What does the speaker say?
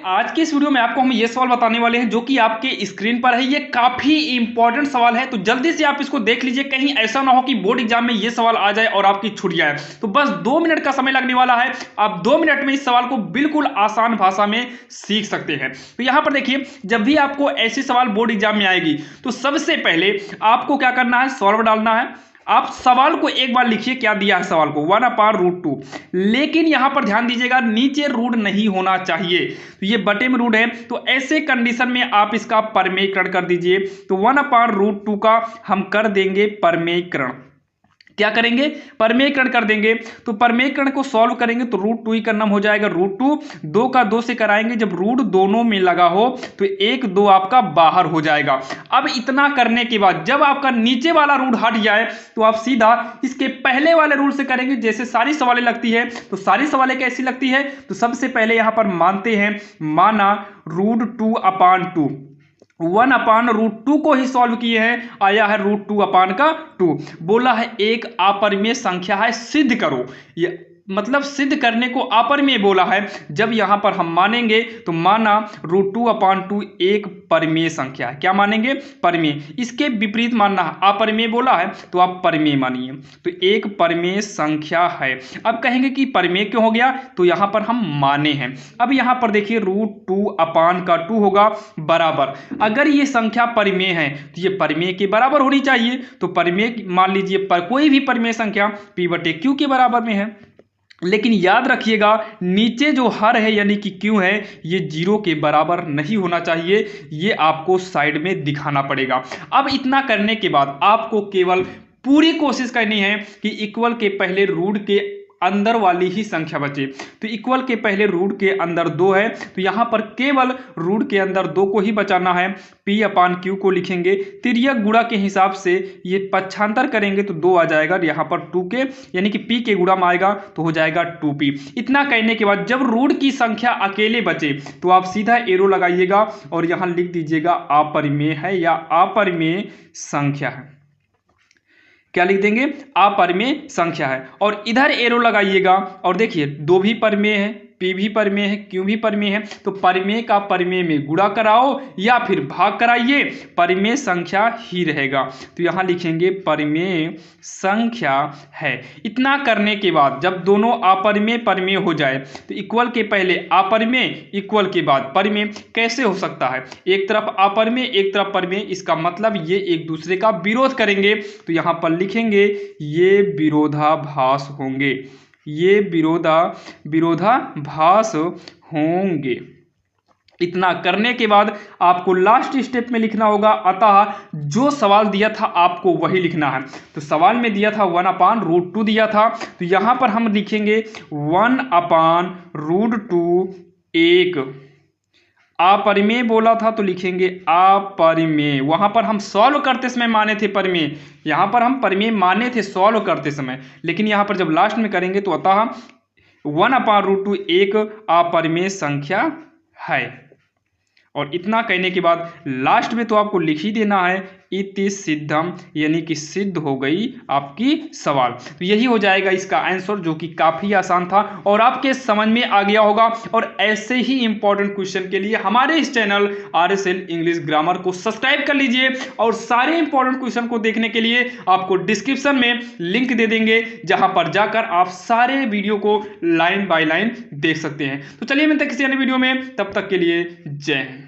आज के इस वीडियो में आपको हम ये सवाल बताने वाले हैं जो कि आपके स्क्रीन पर है। ये काफी इंपॉर्टेंट सवाल है, तो जल्दी से आप इसको देख लीजिए। कहीं ऐसा ना हो कि बोर्ड एग्जाम में ये सवाल आ जाए और आपकी छूट जाए। तो बस 2 मिनट का समय लगने वाला है। आप 2 मिनट में इस सवाल को बिल्कुल आसान भाषा में सीख सकते हैं। तो यहां पर देखिए, जब भी आपको ऐसी सवाल बोर्ड एग्जाम में आएगी तो सबसे पहले आपको क्या करना है, सॉल्व डालना है। आप सवाल को एक बार लिखिए, क्या दिया है सवाल को, 1/√2। लेकिन यहां पर ध्यान दीजिएगा, नीचे रूट नहीं होना चाहिए। तो ये बटे में रूट है, तो ऐसे कंडीशन में आप इसका परमेयीकरण कर दीजिए। तो 1/√2 का हम कर देंगे परमेयीकरण। क्या करेंगे, परमेयीकरण कर देंगे। तो परमेयीकरण को सॉल्व करेंगे तो √2 ही करना हो जाएगा। √2 2 का 2 से कराएंगे, जब रूट दोनों में लगा हो तो 1 2 आपका बाहर हो जाएगा। अब इतना करने के बाद जब आपका नीचे वाला रूट हट जाए तो आप सीधा इसके पहले वाले रूल से करेंगे। जैसे सारी सवालें लगती है, तो सारी सवालें कैसी लगती है, तो सबसे पहले यहां पर मानते हैं, माना √2/2, 1/√2 को ही सॉल्व किए हैं, आया है √2/2। बोला है एक अपरिमेय संख्या है, सिद्ध करो। ये मतलब सिद्ध करने को अपरिमेय बोला है। जब यहां पर हम मानेंगे तो माना √2/2 एक परिमेय संख्या है। क्या मानेंगे, परिमेय। इसके विपरीत मानना है, अपरिमेय बोला है तो आप परिमेय मानिए। तो एक परिमेय संख्या है। अब कहेंगे कि परिमेय क्यों हो गया, तो यहां पर हम माने हैं। अब यहां पर देखिए √2/2 होगा बराबर, अगर ये संख्या परिमेय है तो ये परिमेय के बराबर होनी चाहिए। तो परिमेय मान लीजिए कोई भी परिमेय संख्या P/Q के बराबर में है। लेकिन याद रखिएगा, नीचे जो हर है यानी कि Q है, ये 0 के बराबर नहीं होना चाहिए। ये आपको साइड में दिखाना पड़ेगा। अब इतना करने के बाद आपको केवल पूरी कोशिश करनी है कि इक्वल के पहले रूट के अंदर वाली ही संख्या बचे। तो इक्वल के पहले रूट के अंदर 2 है, तो यहां पर केवल रूट के अंदर 2 को ही बचाना है। P/Q को लिखेंगे, तिर्यक गुणा के हिसाब से ये पक्षांतर करेंगे तो 2 आ जाएगा। यहां पर 2 के यानी कि P के गुणा में आएगा तो हो जाएगा 2P। इतना कहने के बाद जब रूट की संख्या अकेले बचे तो आप सीधा एरो लगाइएगा और यहां लिख दीजिएगा अपरिमेय है या अपरिमेय संख्या है। क्या लिख देंगे, अपरिमेय संख्या है। और इधर एरो लगाइएगा और देखिए 2 भी परिमेय है, P भी परिमेय है, Q भी परिमेय है। तो परिमेय का परिमेय में गुणा कराओ या फिर भाग कराइए, परिमेय संख्या ही रहेगा। तो यहां लिखेंगे परिमेय संख्या है। इतना करने के बाद जब दोनों अपरिमेय परिमेय हो जाए तो इक्वल के पहले अपरिमेय, इक्वल के बाद परिमेय कैसे हो सकता है, एक तरफ अपरिमेय एक तरफ परिमेय, इसका मतलब ये एक दूसरे का विरोध करेंगे। तो यहां पर लिखेंगे ये विरोधाभास होंगे, ये विरोधाभास होंगे। इतना करने के बाद आपको लास्ट स्टेप में लिखना होगा, अतः जो सवाल दिया था आपको वही लिखना है। तो सवाल में दिया था 1/√2 दिया था, तो यहां पर हम लिखेंगे 1/√2 एक अपरिमेय बोला था तो लिखेंगे अपरिमेय। वहां पर हम सॉल्व करते समय माने थे परिमेय, यहां पर हम परिमेय माने थे सॉल्व करते समय, लेकिन यहां पर जब लास्ट में करेंगे तो अतः 1/√2 एक अपरिमेय संख्या है। और इतना कहने के बाद लास्ट में तो आपको लिख ही देना है इति सिद्धम, यानी कि सिद्ध हो गई आपकी सवाल। तो यही हो जाएगा इसका आंसर, जो कि काफी आसान था और आपके समझ में आ गया होगा। और ऐसे ही इंपॉर्टेंट क्वेश्चन के लिए हमारे इस चैनल RSL इंग्लिश ग्रामर को सब्सक्राइब कर लीजिए। और सारे इंपॉर्टेंट क्वेश्चन को देखने के लिए आपको डिस्क्रिप्शन में लिंक दे देंगे, जहां पर जाकर आप सारे वीडियो को लाइन बाय लाइन देख सकते हैं। तो चलिए मिलते हैं किसी अन्य वीडियो में, तब तक के लिए जय हिंद।